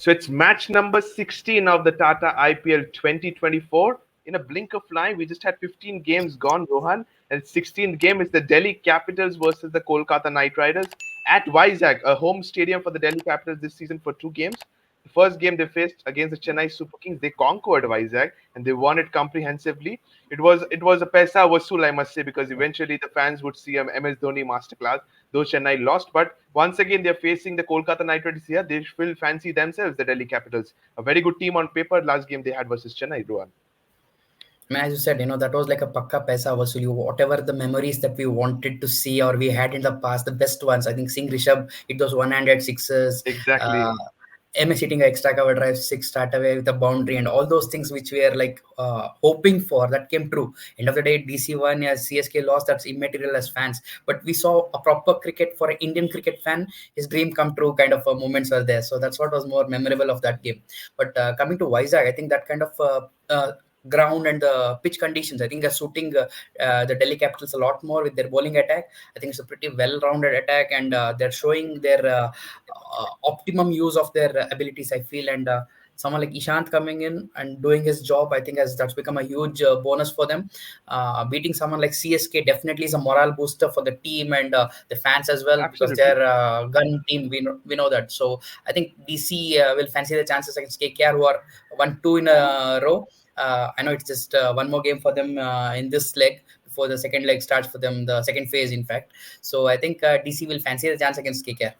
So it's match number 16 of the Tata IPL 2024. In a blink of an eye, we just had 15 games gone, Rohan. And 16th game is the Delhi Capitals versus the Kolkata Knight Riders at Vizag, a home stadium for the Delhi Capitals this season for two games. The first game they faced against the Chennai Super Kings, they conquered Vizag and they won it comprehensively. It was a paisa vasool, I must say, because eventually the fans would see a MS Dhoni masterclass. Though Chennai lost, but once again they're facing the Kolkata Knight Riders here. They will fancy themselves the Delhi Capitals. A very good team on paper. Last game they had versus Chennai, Rohan. I mean, as you said, that was like a pakka paisa vasuli. Whatever the memories that we wanted to see or we had in the past, the best ones. I think seeing Rishabh, it was one-handed sixes. Uh, Exactly. MS hitting an extra cover drive, six start away with a boundary, and all those things which we are like hoping for, that came true. End of the day, DC won, as CSK lost. That's immaterial as fans. But we saw a proper cricket for an Indian cricket fan. His dream come true kind of moments were there. So that's what was more memorable of that game. But coming to Vizag, I think that kind of ground and the pitch conditions, I think are suiting the Delhi Capitals a lot more with their bowling attack. I think it's a pretty well-rounded attack, and they're showing their optimum use of their abilities, I feel. And someone like Ishant coming in and doing his job, I think that's become a huge bonus for them. Beating someone like CSK definitely is a morale booster for the team and the fans as well, because Absolutely. they're a gun team. We know that. So I think DC will fancy the chances against KKR, who are 1-2 in a row. I know it's just one more game for them in this leg before the second leg starts for them, the second phase, in fact. So I think DC will fancy the chance against KKR.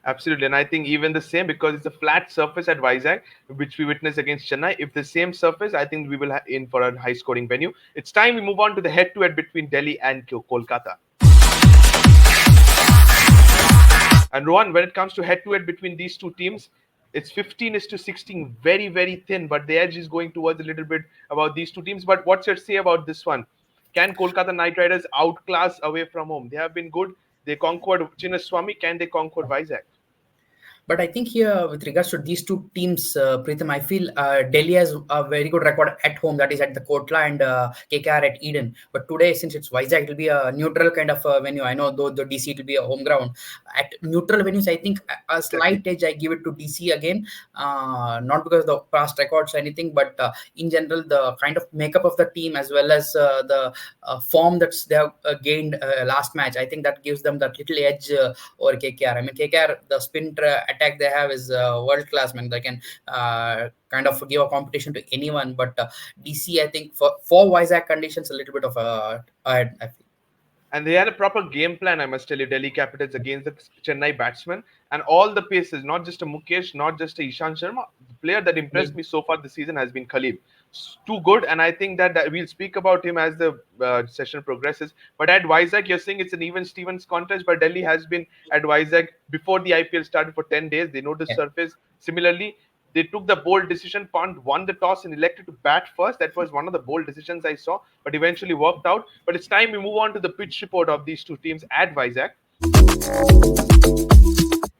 Absolutely. And I think even the same, because it's a flat surface at Vizag, which we witnessed against Chennai. If the same surface, I think we will in for a high scoring venue. It's time we move on to the head to head between Delhi and Kolkata. And Rohan, when it comes to head to head between these two teams, it's 15 is to 16, very, very thin, but the edge is going towards a little bit about these two teams. But what's your say about this one? Can Kolkata Knight Riders outclass away from home? They have been good. They conquered Chinnaswamy. Can they conquer Vizag? But I think here, with regards to these two teams, Pritham, I feel Delhi has a very good record at home, that is at the Kotla, and KKR at Eden. But today, since it's Vizag, it will be a neutral kind of venue. I know, though the DC it will be a home ground. At neutral venues, I think a Exactly. slight edge I give it to DC again, not because of the past records or anything, but in general, the kind of makeup of the team, as well as the form that they have gained last match. I think that gives them that little edge over KKR. I mean, KKR, the spin attack they have is world class, man. They can kind of give a competition to anyone. But DC, I think for Vizag conditions, a little bit of I feel. And they had a proper game plan, I must tell you, Delhi Capitals against the Chennai batsmen. And all the paces, not just a Mukesh, not just a Ishan Sharma. The player that impressed me so far this season has been Khalil. Too good, and I think that we'll speak about him as the session progresses. But at Vizag, you're saying it's an even Stevens contest, but Delhi has been at Vizag before the IPL started for 10 days. They know the Yeah. surface. Similarly, they took the bold decision, Pant won the toss and elected to bat first. That was one of the bold decisions I saw, but eventually worked out. But it's time we move on to the pitch report of these two teams at Vizag.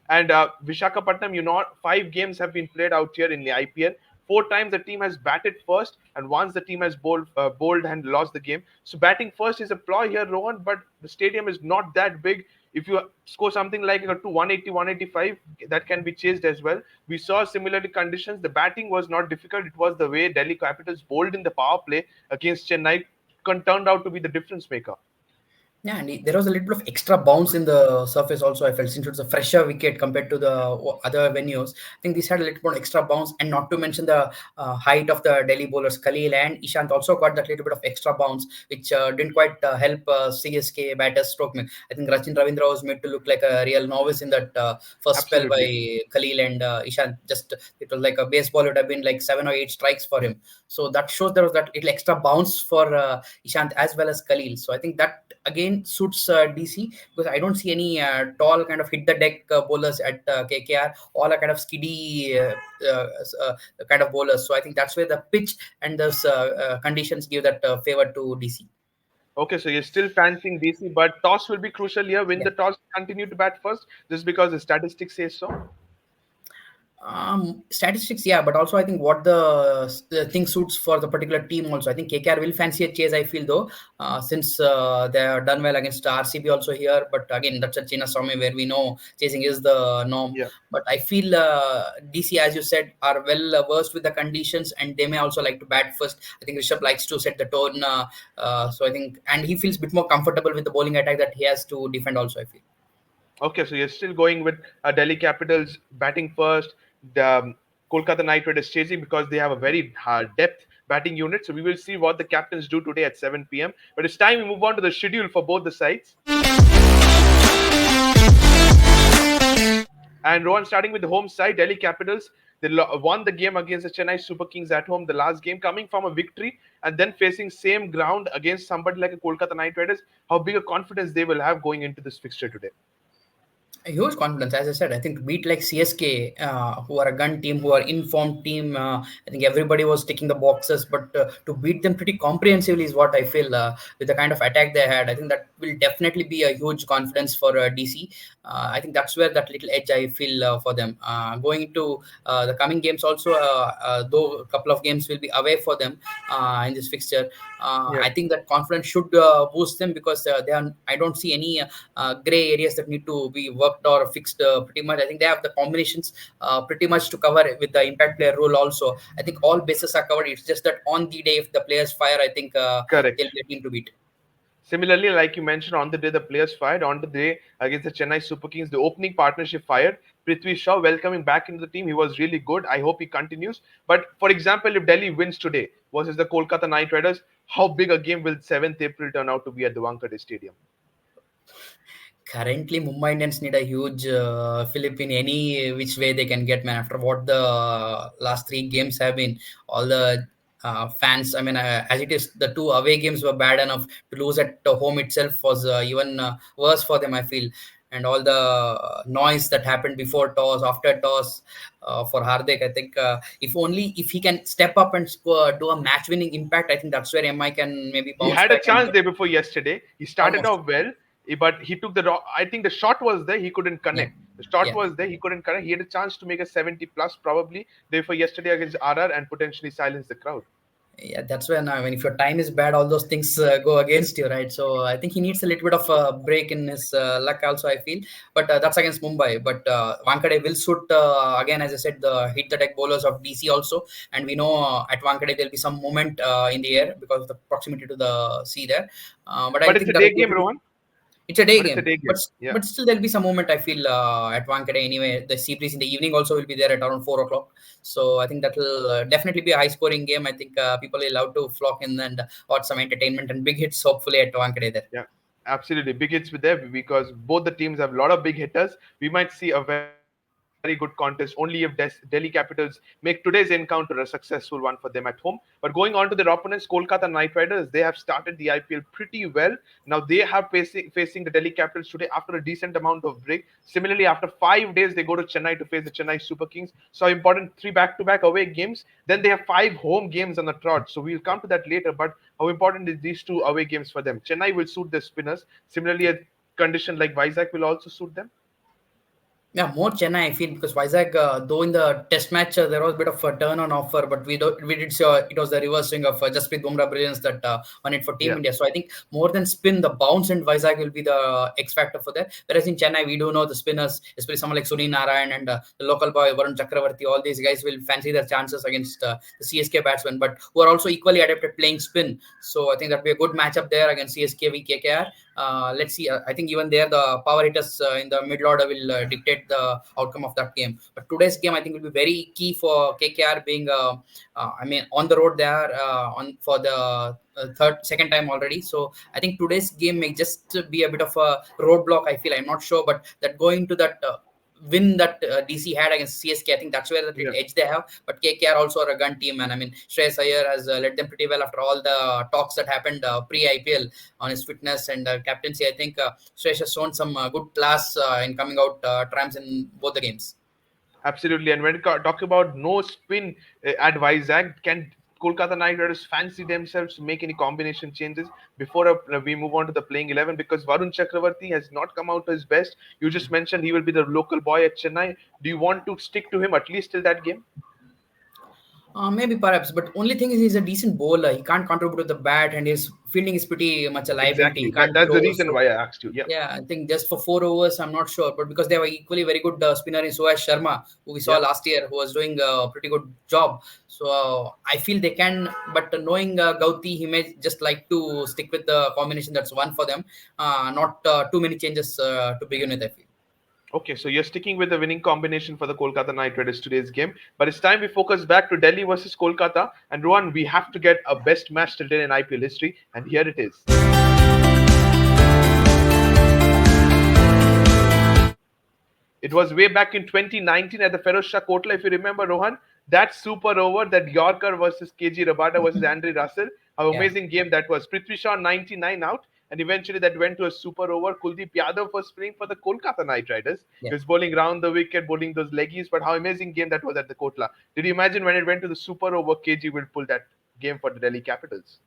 And Visakhapatnam, five games have been played out here in the IPL. Four times the team has batted first, and once the team has bowled and lost the game. So batting first is a ploy here, Rohan, but the stadium is not that big. If you score something like to 180, 185, that can be chased as well. We saw similarly conditions. The batting was not difficult. It was the way Delhi Capitals bowled in the power play against Chennai turned out to be the difference maker. Yeah, and there was a little bit of extra bounce in the surface also. I felt, since it's a fresher wicket compared to the other venues. I think this had a little more extra bounce, and not to mention the height of the Delhi bowlers. Khalil and Ishant also got that little bit of extra bounce, which didn't quite help CSK batters stroke me. I think Rachin Ravindra was made to look like a real novice in that first spell Absolutely. by Khalil and Ishant. Just it was like a baseball would have been like 7 or 8 strikes for him. So that shows there was that little extra bounce for Ishant as well as Khalil. So I think that again suits DC, because I don't see any tall kind of hit the deck bowlers at KKR. All are kind of skiddy kind of bowlers. So I think that's where the pitch and those conditions give that favor to DC. Okay, so you're still fancying DC, but toss will be crucial here. Win Yeah. the toss, continue to bat first, just because the statistics say so. Statistics, yeah, but also I think what the thing suits for the particular team. Also, I think KKR will fancy a chase. I feel though, since they have done well against RCB also here. But again, that's a Chinnaswamy where we know chasing is the norm. Yeah. But I feel DC, as you said, are well versed with the conditions, and they may also like to bat first. I think Rishabh likes to set the tone. So I think, and he feels a bit more comfortable with the bowling attack that he has to defend. Also, I feel. Okay, so you're still going with Delhi Capitals batting first, the Kolkata Knight Riders chasing because they have a very depth batting unit. So we will see what the captains do today at 7 p.m. But it's time we move on to the schedule for both the sides. And Rohan, starting with the home side, Delhi Capitals, they won the game against the Chennai Super Kings at home, the last game, coming from a victory and then facing same ground against somebody like a Kolkata Knight Riders. How big a confidence they will have going into this fixture today? A huge confidence, as I said. I think beat like CSK, who are a gun team, who are informed team. I think everybody was ticking the boxes, but to beat them pretty comprehensively is what I feel. With the kind of attack they had, I think that will definitely be a huge confidence for DC. I think that's where that little edge I feel for them. Going into the coming games also, though a couple of games will be away for them in this fixture. Yeah, I think that confidence should boost them because they are. I don't see any gray areas that need to be worked or fixed pretty much. I think they have the combinations pretty much to cover it with the impact player rule also. I think all bases are covered. It's just that on the day if the players fire, I think they'll correct. be a team to beat. Similarly, like you mentioned, on the day the players fired, on the day against the Chennai Super Kings, the opening partnership fired. Prithvi Shaw welcoming back into the team. He was really good. I hope he continues. But for example, if Delhi wins today versus the Kolkata Knight Riders, how big a game will 7th April turn out to be at the Wankhede Stadium? Currently, Mumbai Indians need a huge fillip in any which way they can get, man. After what the last three games have been, all the fans, I mean, as it is, the two away games were bad enough. To lose at home itself was even worse for them, I feel. And all the noise that happened before toss, after toss for Hardik, I think if only if he can step up and score, do a match-winning impact, I think that's where MI can maybe He bounce had a back and chance there before yesterday. He started almost, off well, but he took the. I think the shot was there. He couldn't yeah, connect. The shot yeah. was there. He couldn't connect. He had a chance to make a 70 plus probably there for yesterday against RR and potentially silence the crowd. Yeah, that's when I mean, if your time is bad, all those things go against you, right? So I think he needs a little bit of a break in his luck, also. I feel, but that's against Mumbai. But Wankhede will suit again, as I said, the hit the deck bowlers of DC also, and we know at Wankhede there'll be some movement in the air because of the proximity to the sea there. But I But it's a think that'll day be a game, good. Rohan. It's a day But it's a game, day but game. Yeah. but still there'll be some moment. I feel at Wankhede anyway. The sea breeze in the evening also will be there at around 4 o'clock. So I think that will definitely be a high scoring game. I think people will love to flock in and watch some entertainment and big hits. Hopefully at Wankhede there. Yeah, absolutely. Big hits with them because both the teams have a lot of big hitters. We might see a very good contest only if Delhi Capitals make today's encounter a successful one for them at home. But going on to their opponents, Kolkata Knight Riders, they have started the IPL pretty well. Now they have facing the Delhi Capitals today after a decent amount of break. Similarly, after 5 days, they go to Chennai to face the Chennai Super Kings. So important three back-to-back away games. Then they have five home games on the trot. So we'll come to that later. But how important is these two away games for them? Chennai will suit the spinners. Similarly, a condition like Vizag will also suit them. Yeah, more Chennai, I feel, because Vizag, though in the test match there was a bit of a turn on offer, but we did see it was the reverse swing of Jasprit Bumrah brilliance that won it for Team Yeah. India. So I think more than spin, the bounce in Vizag will be the X factor for that. Whereas in Chennai, we do know the spinners, especially someone like Sunil Narayan and the local boy Varun Chakravarti, all these guys will fancy their chances against the CSK batsmen, but who are also equally adept at playing spin. So I think that'll be a good matchup there against CSK v KKR. Let's see. I think even there, the power hitters in the middle order will dictate the outcome of that game. But today's game, I think, will be very key for KKR being, I mean, on the road there on for the second time already. So I think today's game may just be a bit of a roadblock. I feel I'm not sure, but that going to that. Win that DC had against CSK. I think that's where the Yeah. edge they have. But KKR also are a gun team, and I mean Shreyas Iyer has led them pretty well after all the talks that happened pre IPL on his fitness and captaincy. I think Shreyas has shown some good class in coming out triumphs in both the games. Absolutely. And when talk about no spin at Vizag, can Kolkata Knight Riders fancy themselves to make any combination changes before we move on to the playing 11? Because Varun Chakravarti has not come out to his best. You just mentioned he will be the local boy at Chennai. Do you want to stick to him at least till that game? Maybe perhaps, but only thing is he's a decent bowler. He can't contribute with the bat, and his fielding is pretty much a liability. He Exactly. can't That's the throw. reason So why I asked you. Yeah. yeah, I think just for 4 overs, I'm not sure, but because they were equally very good spinner in Suyash Sharma, who we saw Yeah. last year, who was doing a pretty good job. So I feel they can, but knowing Gauti, he may just like to stick with the combination that's one for them. Not too many changes to begin with, I feel. Okay, so you're sticking with the winning combination for the Kolkata Knight Riders today's game. But it's time we focus back to Delhi versus Kolkata. And Rohan, we have to get a best match till then in IPL history. And here it is. It was way back in 2019 at the Feroz Shah Kotla, if you remember, Rohan. That super over, that Yorker versus KG Rabada versus Andre Russell. How Yeah, amazing game that was. Prithvi Shaw 99 out. And eventually that went to a super over. Kuldeep Yadav was playing for the Kolkata Knight Riders. yeah. He was bowling round the wicket, bowling those leggies. But how amazing game that was at the Kotla. Did you imagine when it went to the super over, KG will pull that game for the Delhi Capitals?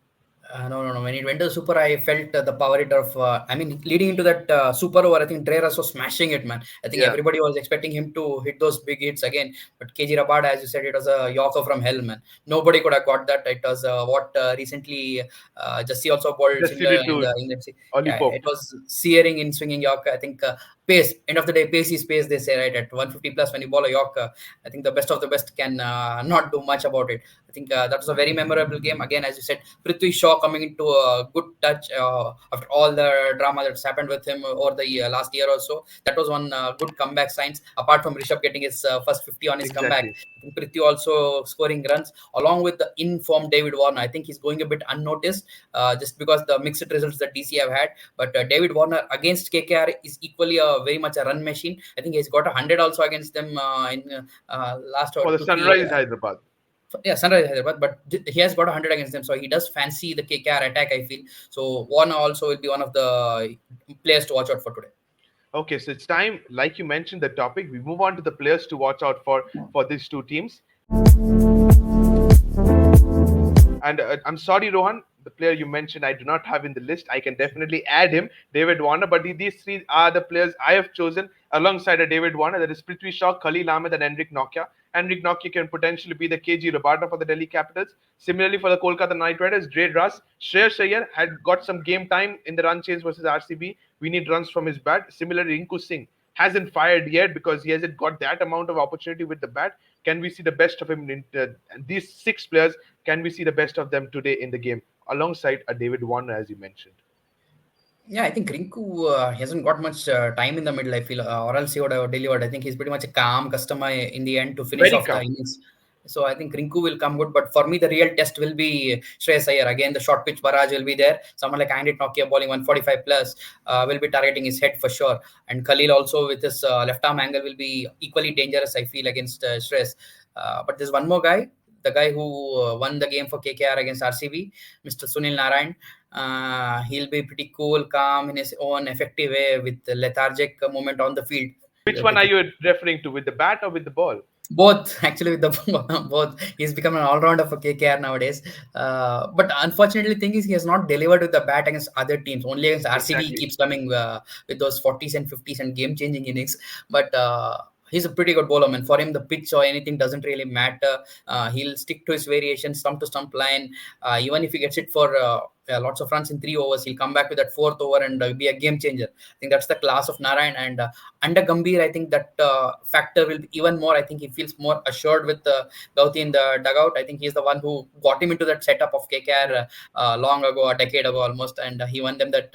No, no, no. When it went to the super, I felt the power hit of. I mean, leading into that super over, I think Dreras was smashing it, man. I think Yeah, everybody was expecting him to hit those big hits again. But KG Rabada, as you said, it was a Yorker from hell, man. Nobody could have got that. It was what recently Jussie also bowled just similar did it in to the NFC. Ollie Yeah, Pope. it was searing in swinging Yorker. I think pace. End of the day, pace is pace. They say right at 150 plus when you bowl a Yorker. I think the best of the best can not do much about it. I think that was a very memorable game. Again, as you said, Prithvi Shaw coming into a good touch after all the drama that's happened with him over the last year or so. That was one good comeback signs. Apart from Rishabh getting his first 50 on his comeback, Exactly. I think Prithvi also scoring runs along with the informed David Warner. I think he's going a bit unnoticed just because the mixed results that DC have had. But David Warner against KKR is equally a very much a run machine. I think he's got 100 also against them in last For the 2 3 years. Sunrise Hyderabad. Yeah, Sunrise Hyderabad, but he has got 100 against them, so he does fancy the KKR attack, I feel. So Warner also will be one of the players to watch out for today. Okay, so it's time, like you mentioned, the topic. We move on to the players to watch out for these two teams. And I'm sorry, Rohan, the player you mentioned, I do not have in the list. I can definitely add him, David Warner. But these three are the players I have chosen alongside a David Warner. That is Prithvi Shaw, Khalil Ahmed, and Enric Nokia. Enric Nokia can potentially be the KG Rabada for the Delhi Capitals. Similarly, for the Kolkata Knight Riders, Dre Russ, Shreyas Iyer had got some game time in the run chase versus RCB. We need runs from his bat. Similarly, Rinku Singh hasn't fired yet because he hasn't got that amount of opportunity with the bat. Can we see the best of him? These six players, can we see the best of them today in the game alongside a David Warner, as you mentioned? Yeah, I think Rinku hasn't got much time in the middle, I feel, or else he would have delivered. I think he's pretty much a calm customer in the end to finish Very off the calm. innings. So I think Rinku will come good, but for me, the real test will be Shreyas Iyer. Again, the short pitch barrage will be there. Someone like Andy Nokia bowling 145 plus will be targeting his head for sure. And Khalil also with his left arm angle will be equally dangerous, I feel, against Shreyas. But there's one more guy, the guy who won the game for KKR against RCB, Mr. Sunil Narayan. He'll be pretty cool, calm in his own effective way with the lethargic moment on the field. Which one With are you referring to, with the bat or with the ball? both, actually, with the both, he's become an all-rounder for KKR nowadays. But unfortunately, the thing is, he has not delivered with the bat against other teams. Only against RCB, he Exactly. keeps coming with those 40s and 50s and game-changing innings. But he's a pretty good bowler, man. For him, the pitch or anything doesn't really matter. He'll stick to his variation, stump to stump line. Even if he gets it for lots of runs in 3 overs, he'll come back with that fourth over and be a game changer. I think that's the class of Narayan. And under Gambhir, I think that factor will be even more. I think he feels more assured with Gauti in the dugout. I think he's the one who got him into that setup of KKR Yeah. long ago, a decade ago almost, and he won them that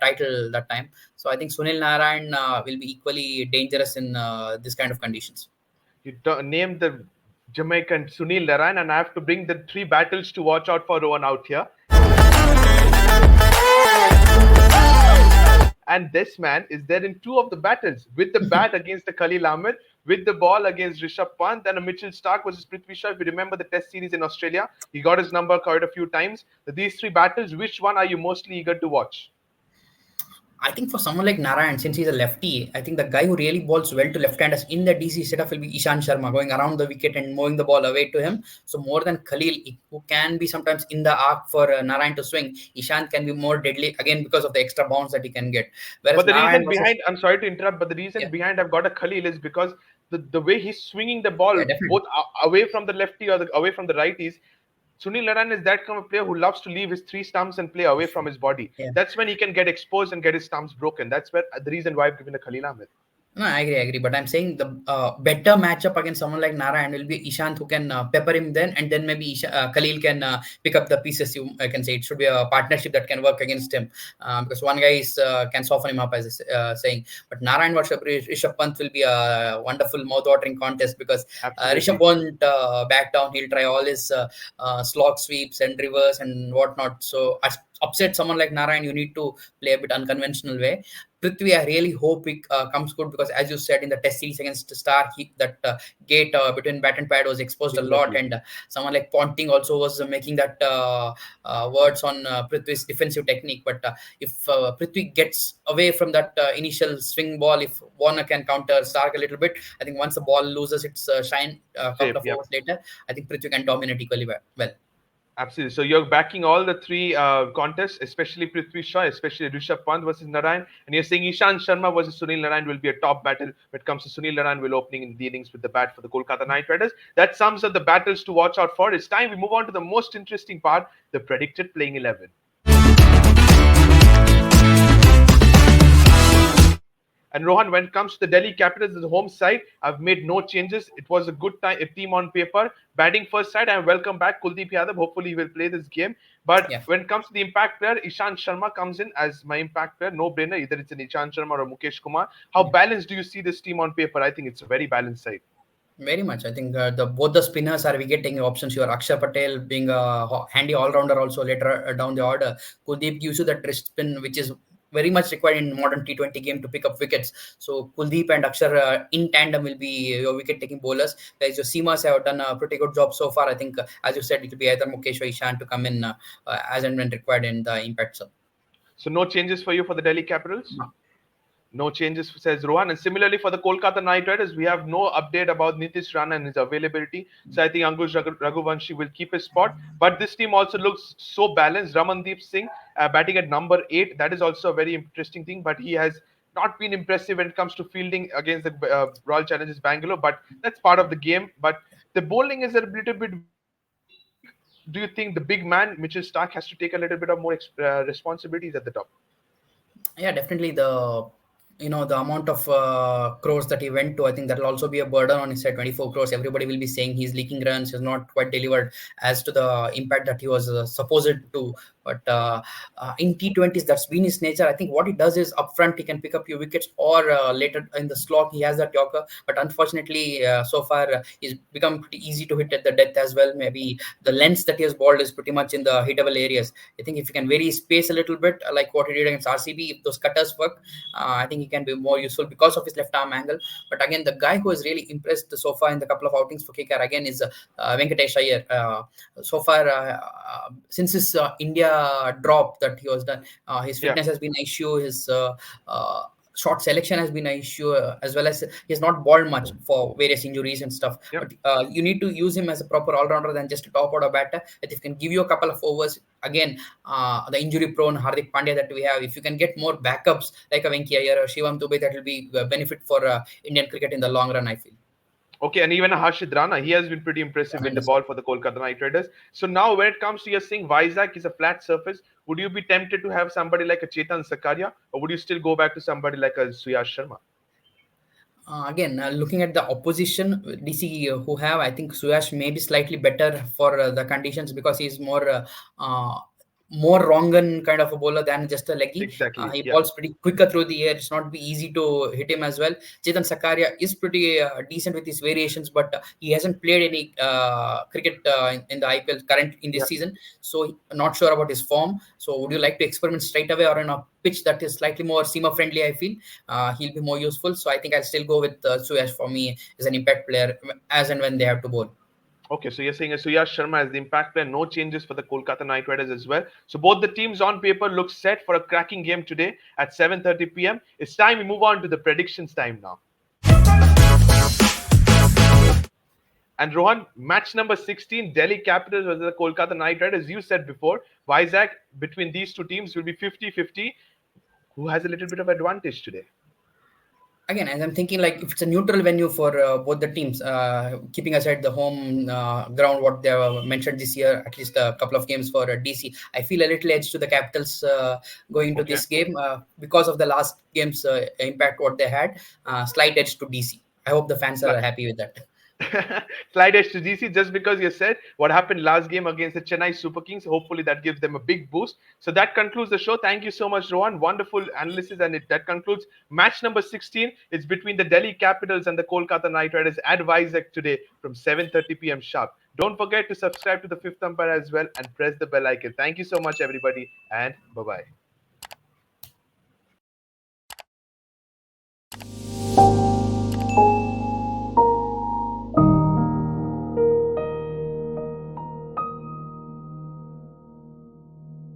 title that time. So I think Sunil Narayan will be equally dangerous in this kind of conditions. You named the Jamaican Sunil Laran, and I have to bring the three battles to watch out for Rowan out here. And this man is there in two of the battles, with the bat against the Khalil Ahmed, with the ball against Rishabh Pant, and a Mitchell Stark versus Prithvi Shaw. If you remember the test series in Australia, he got his number quite a few times. These three battles, which one are you mostly eager to watch? I think for someone like Narayan, since he's a lefty, I think the guy who really bowls well to left-handers in the DC setup will be Ishan Sharma, going around the wicket and moving the ball away to him. So more than Khalil, who can be sometimes in the arc for Narayan to swing, Ishan can be more deadly again because of the extra bounce that he can get. Whereas But the Narayan reason versus behind, I'm sorry to interrupt, but the reason yeah, behind I've got a Khalil is because the way he's swinging the yeah, ball definitely. both away from the lefty or away from the righties. Sunil Naran is that kind of player who loves to leave his three stumps and play away from his body. Yeah. That's when he can get exposed and get his stumps broken. That's where the reason why I've given a Khalil Ahmed. No, I agree. But I'm saying the better matchup against someone like Narayan will be Ishant, who can pepper him then, and then maybe Khalil can pick up the pieces. I can say it should be a partnership that can work against him, because one guy can soften him up, as saying. But Narayan versus Rishabh Pant will be a wonderful mouth-watering contest, because Rishabh Absolutely. won't back down. He'll try all his slog sweeps and reverse and whatnot. So upset someone like Narayan, you need to play a bit unconventional way. Prithvi, I really hope it comes good, because, as you said, in the test series against Star, that gate between bat and pad was exposed a lot, Exactly. and someone like Ponting also was making that words on Prithvi's defensive technique. But if Prithvi gets away from that initial swing ball, if Warner can counter Stark a little bit, I think once the ball loses its shine a couple Shape. of Yep. overs later, I think Prithvi can dominate equally well. Absolutely. So you're backing all the three contests, especially Prithvi Shaw, especially Rishabh Pant versus Narayan, and you're saying Ishan Sharma versus Sunil Narayan will be a top battle when it comes to Sunil Narayan will opening in the innings with the bat for the Kolkata Knight Riders. That sums up the battles to watch out for. It's time we move on to the most interesting part, the predicted playing 11. And Rohan, when it comes to the Delhi Capitals, the home side, I've made no changes. It was a good time, a team on paper. Batting first side, and welcome back Kuldeep Yadav. Hopefully, he will play this game. But Yeah. when it comes to the impact player, Ishan Sharma comes in as my impact player. No brainer. Either it's an Ishan Sharma or a Mukesh Kumar. How balanced do you see this team on paper? I think it's a very balanced side. Very much. I think the both the spinners are wicket-taking options. Your Akshar Patel being a handy all-rounder also later down the order. Kuldeep gives you that wrist spin, which is very much required in modern T20 game to pick up wickets. So Kuldeep and Akshar in tandem will be your wicket-taking bowlers. Whereas your Seamers have done a pretty good job so far. I think, as you said, it will be either Mukesh or Ishan to come in as and when required in the impact zone. So no changes for you for the Delhi Capitals? No changes, says Rohan. And similarly for the Kolkata Knight Riders, we have no update about Nitish Rana and his availability. So I think Ankush Raghuvanshi will keep his spot. But this team also looks so balanced. Ramandeep Singh batting at number 8. That is also a very interesting thing. But he has not been impressive when it comes to fielding against the Royal Challengers Bangalore. But that's part of the game. But the bowling is a little bit weak. Do you think the big man, Mitchell Stark, has to take a little bit of more responsibilities at the top? Yeah, definitely the amount of crores that he went to, I think that will also be a burden on his side. 24 crores, everybody will be saying he's leaking runs, he's not quite delivered as to the impact that he was supposed to. But in T20s, that's been his nature. I think what he does is upfront he can pick up your wickets, or later in the slot he has that yorker. But unfortunately, so far he's become pretty easy to hit at the death as well. Maybe the length that he has bowled is pretty much in the hittable areas. I think if you can vary space a little bit, like what he did against RCB, if those cutters work, I think he can be more useful because of his left arm angle. But again, the guy who has really impressed so far in the couple of outings for KKR again is Venkatesh Iyer. So far, since his India drop that he was done, his Yeah. fitness has been an issue. His short selection has been an issue, as well as he has not balled much for various injuries and stuff. Yep. But you need to use him as a proper all-rounder than just a top order batter. If he can give you a couple of overs, again, the injury-prone Hardik Pandya that we have, if you can get more backups like a Venki Iyer or Shivam Dubey, that will be a benefit for Indian cricket in the long run, I feel. Okay, and even Harshit Rana, he has been pretty impressive with the 100%. ball for the Kolkata Knight Riders. So now, when it comes to your saying Vizag is a flat surface, would you be tempted to have somebody like a Chetan Sakaria, or would you still go back to somebody like a Suyash Sharma? Again, looking at the opposition, DC who have, I think Suyash may be slightly better for the conditions, because he's more wrongen kind of a bowler than just a leggy. Exactly. He Yeah. balls pretty quicker through the air. It's not be easy to hit him as well. Chetan Sakaria is pretty decent with his variations, but he hasn't played any cricket in the IPL current in Yeah. this season, so not sure about his form. So would you like to experiment straight away, or in a pitch that is slightly more seamer friendly? I feel he'll be more useful. So I think I'll still go with Suyash for me as an impact player as and when they have to bowl. Okay, so you're saying Suyash Sharma as the impact player, no changes for the Kolkata Knight Riders as well. So both the teams on paper look set for a cracking game today at 7:30 p.m. It's time we move on to the predictions time now. And Rohan, match number 16, Delhi Capitals versus the Kolkata Knight Riders. You said before, Vizag, between these two teams will be 50-50. Who has a little bit of advantage today? Again, as I'm thinking, like if it's a neutral venue for both the teams, keeping aside the home ground, what they have mentioned this year, at least a couple of games for DC, I feel a little edge to the Capitals going into Okay. this game because of the last game's impact what they had. Slight edge to DC. I hope the fans are happy with that. Slide edge to DC just because you said what happened last game against the Chennai Super Kings. Hopefully that gives them a big boost. So that concludes the show. Thank you so much, Rohan. Wonderful analysis, and that concludes match number 16. It's between the Delhi Capitals and the Kolkata Knight Riders at Vizag today from 7:30 p.m. sharp. Don't forget to subscribe to the Fifth Umpire as well and press the bell icon. Thank you so much, everybody, and bye bye.